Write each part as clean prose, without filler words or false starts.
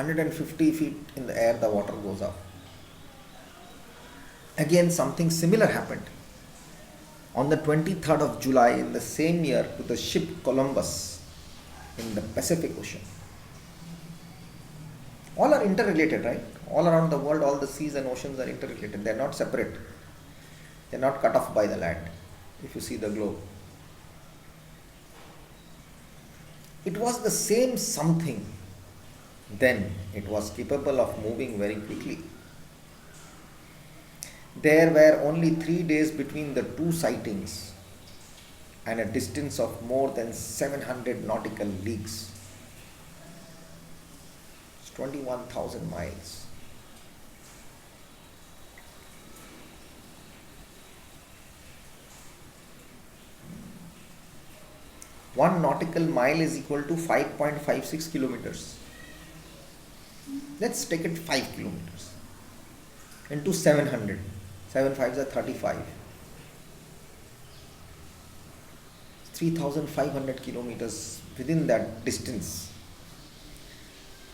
150 feet in the air, the water goes up. Again, something similar happened on the 23rd of July in the same year to the ship Columbus in the Pacific Ocean. All are interrelated, right? All around the world, all the seas and oceans are interrelated. They are not separate. They are not cut off by the land, if you see the globe. It was the same something. Then it was capable of moving very quickly. There were only 3 days between the two sightings and a distance of more than 700 nautical leagues. It's 21,000 miles. One nautical mile is equal to 5.56 kilometers. Let's take it 5 kilometers into 700. 7 5s are 35. 3,500 kilometers within that distance.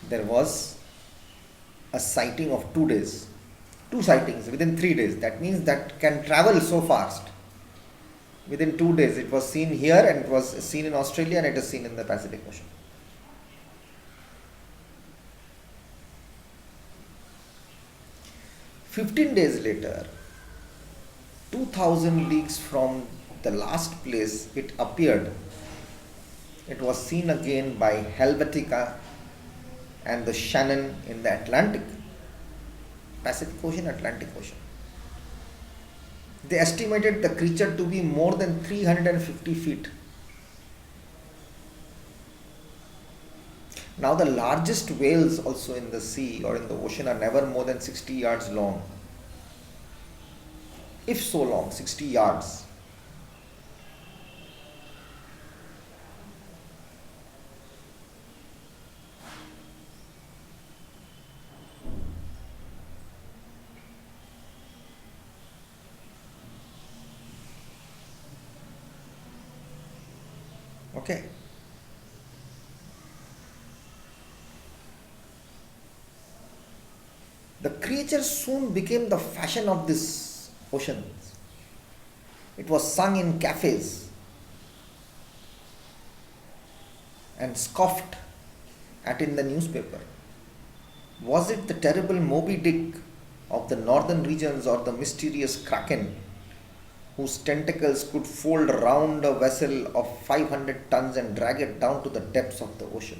There was a sighting of 2 days. 2 sightings within 3 days. That means that can travel so fast. Within 2 days, it was seen here and it was seen in Australia and it is seen in the Pacific Ocean. "15 days later, 2,000 leagues from the last place it appeared, it was seen again by Helvetica and the Shannon in the Atlantic, Pacific Ocean, Atlantic Ocean. They estimated the creature to be more than 350 feet. Now, the largest whales also in the sea or in the ocean are never more than 60 yards long. If so long, 60 yards. Okay. The creature soon became the fashion of this ocean. It was sung in cafes and scoffed at in the newspaper. Was it the terrible Moby Dick of the northern regions or the mysterious Kraken whose tentacles could fold round a vessel of 500 tons and drag it down to the depths of the ocean?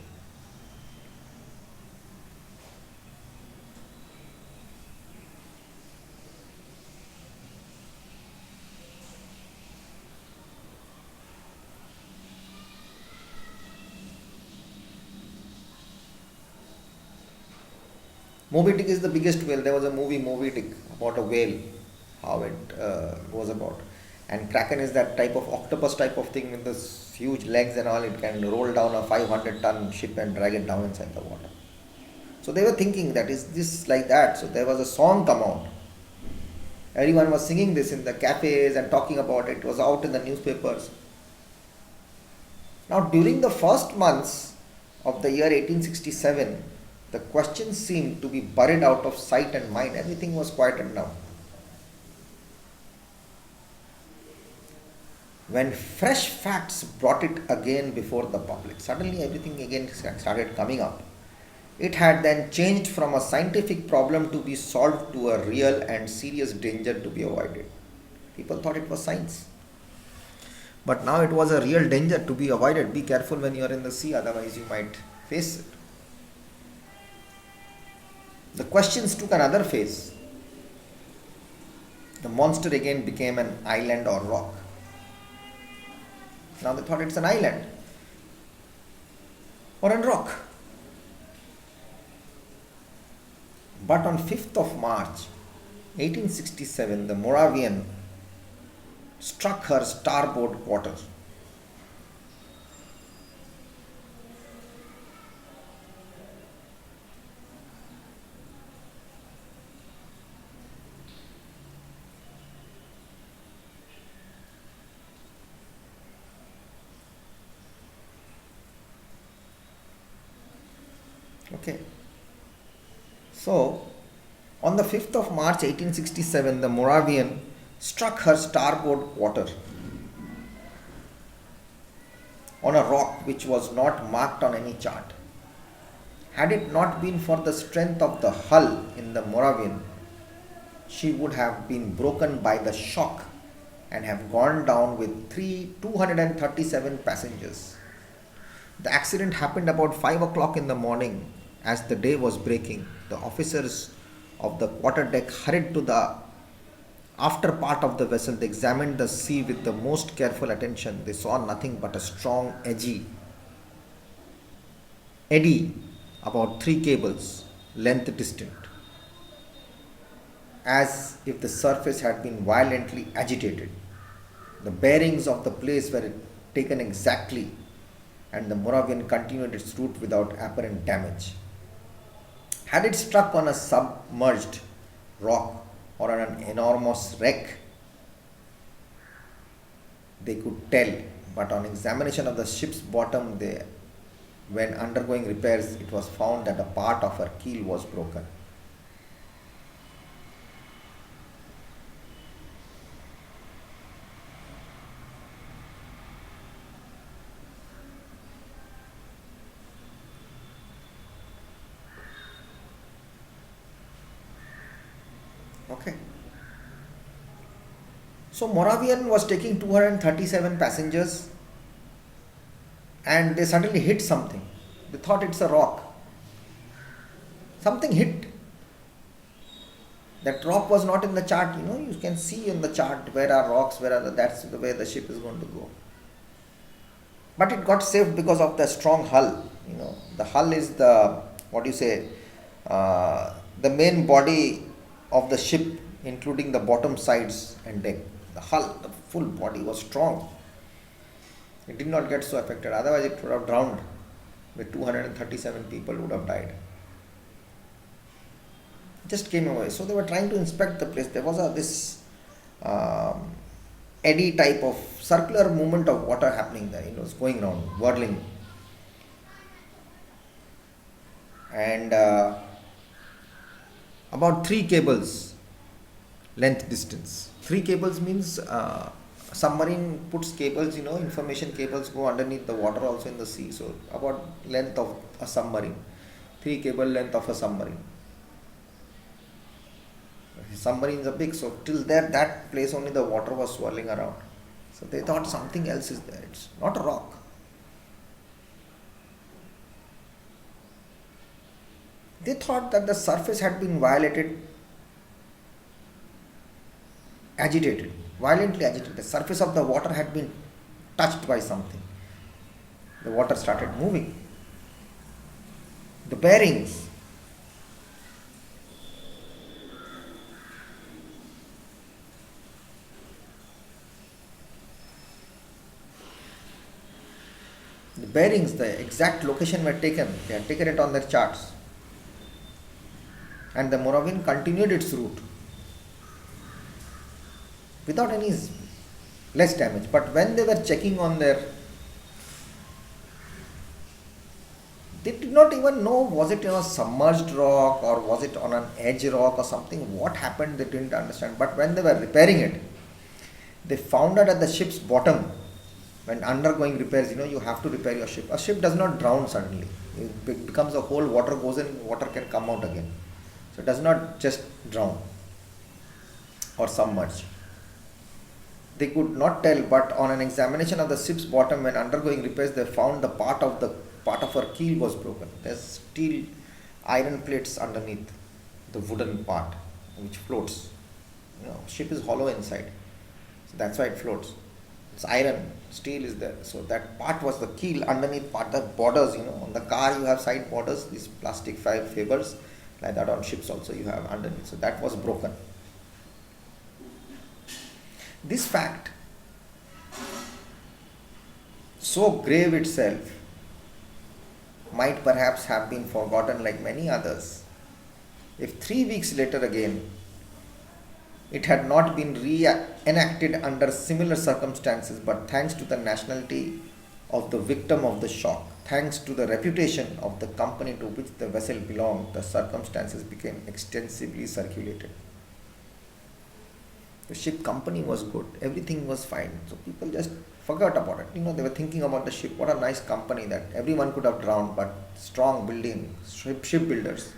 Moby Dick is the biggest whale. There was a movie, Moby Dick, about a whale, how it goes about. And Kraken is that type of octopus type of thing with this huge legs and all. It can roll down a 500-ton ship and drag it down inside the water. So they were thinking that is this like that. So there was a song come out. Everyone was singing this in the cafes and talking about it. It was out in the newspapers. Now, during the first months of the year 1867, the question seemed to be buried out of sight and mind. Everything was quieted down. When fresh facts brought it again before the public, suddenly everything again started coming up. It had then changed from a scientific problem to be solved to a real and serious danger to be avoided. People thought it was science. But now it was a real danger to be avoided. Be careful when you are in the sea, otherwise you might face it. The questions took another phase. The monster again became an island or rock. Now they thought it's an island or a rock. But on 5th of March 1867, the Moravian struck her starboard quarter. Okay. So, on the 5th of March 1867, the Moravian struck her starboard quarter on a rock which was not marked on any chart. Had it not been for the strength of the hull in the Moravian, she would have been broken by the shock and have gone down with 237 passengers. The accident happened about 5 o'clock in the morning. As the day was breaking, the officers of the quarterdeck hurried to the after part of the vessel. They examined the sea with the most careful attention. They saw nothing but a strong eddy about 3 cables length distant, as if the surface had been violently agitated. The bearings of the place were taken exactly, and the Moravian continued its route without apparent damage. Had it struck on a submerged rock or on an enormous wreck, they could tell, but on examination of the ship's bottom, when undergoing repairs, it was found that a part of her keel was broken. Okay. So Moravian was taking 237 passengers, and they suddenly hit something. They thought it's a rock. Something hit. That rock was not in the chart. You can see in the chart where are rocks, that's the way the ship is going to go. But it got saved because of the strong hull. The hull is the the main body of the ship, including the bottom sides and deck. The hull, the full body was strong. It did not get so affected. Otherwise, it would have drowned. With 237 people would have died. Just came away. So they were trying to inspect the place. There was this eddy type of circular movement of water happening there. It was going around, whirling. And about 3 cables length distance. 3 cables means submarine puts cables, information cables go underneath the water also in the sea. So about length of a submarine. 3 cable length of a submarine. Submarines are big, so till there, that place only the water was swirling around. So they thought something else is there. It's not a rock. They thought that the surface had been violently agitated. The surface of the water had been touched by something. The water started moving. The bearings. The exact location were taken. They had taken it on their charts. And the Moravian continued its route without any less damage. But when they were checking on they did not even know, was it a submerged rock or was it on an edge rock or something. What happened, they didn't understand. But when they were repairing it, they found out at the ship's bottom, when undergoing repairs, you have to repair your ship. A ship does not drown suddenly. It becomes a hole, water goes in, water can come out again. So it does not just drown or submerge. They could not tell, but on an examination of the ship's bottom, when undergoing repairs, they found the part of her keel was broken. There's steel iron plates underneath the wooden part which floats. Ship is hollow inside, so that's why it floats. It's iron, steel is there. So that part was the keel, underneath part, the borders. On the car you have side borders, these plastic fibers, like that on ships also you have underneath. So that was broken. This fact, so grave itself, might perhaps have been forgotten like many others, if 3 weeks later again it had not been enacted under similar circumstances, but thanks to the nationality of the victim of the shock. Thanks to the reputation of the company to which the vessel belonged, the circumstances became extensively circulated. The ship company was good, everything was fine. So people just forgot about it. They were thinking about the ship. What a nice company that everyone could have drowned, but strong building, ship builders.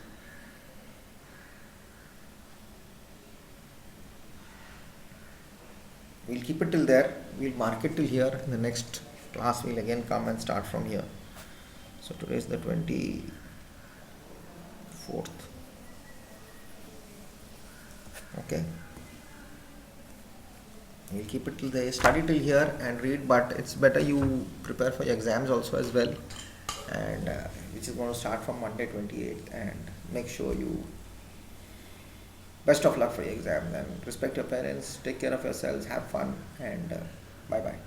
We'll keep it till there. We'll mark it till here. In the next class, we'll again come and start from here. So today is the 24th. Okay. We'll keep it till there. Study till here and read, but it's better you prepare for your exams also as well, and which is going to start from Monday 28th. And make sure you best of luck for your exams and respect your parents. Take care of yourselves. Have fun and bye bye.